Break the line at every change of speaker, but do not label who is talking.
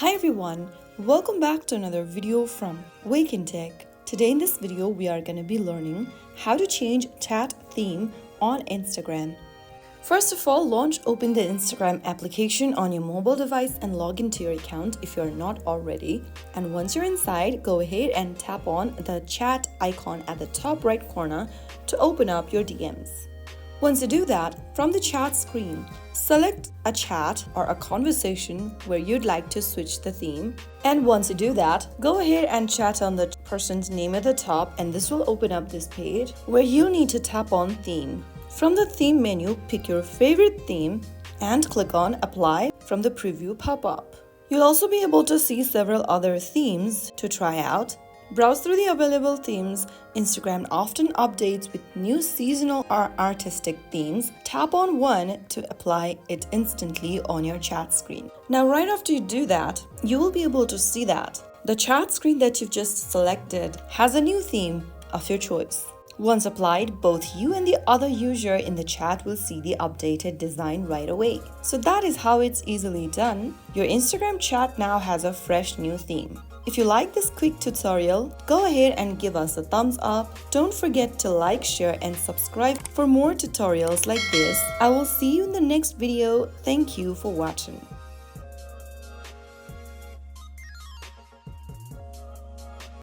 Hi everyone, welcome back to another video from Wake&Tech. Today in this video we are going to be learning how to change chat theme on Instagram. First of all, open the Instagram application on your mobile device and log into your account if you're not already. And once you're inside, go ahead and tap on the chat icon at the top right corner to open up your DMs. Once you do that, from the chat screen, select a chat or a conversation where you'd like to switch the theme. And once you do that, go ahead and chat on the person's name at the top, and this will open up this page where you need to tap on theme. From the theme menu, pick your favorite theme and click on apply from the preview pop-up. You'll also be able to see several other themes to try out. Browse through the available themes. Instagram often updates with new seasonal or artistic themes. Tap on one to apply it instantly on your chat screen. Now, right after you do that, you will be able to see that the chat screen that you've just selected has a new theme of your choice. Once applied, both you and the other user in the chat will see the updated design right away. So that is how it's easily done. Your Instagram chat now has a fresh new theme. If you like this quick tutorial, go ahead and give us a thumbs up. Don't forget to like, share, and subscribe for more tutorials like this. I will see you in the next video. Thank you for watching.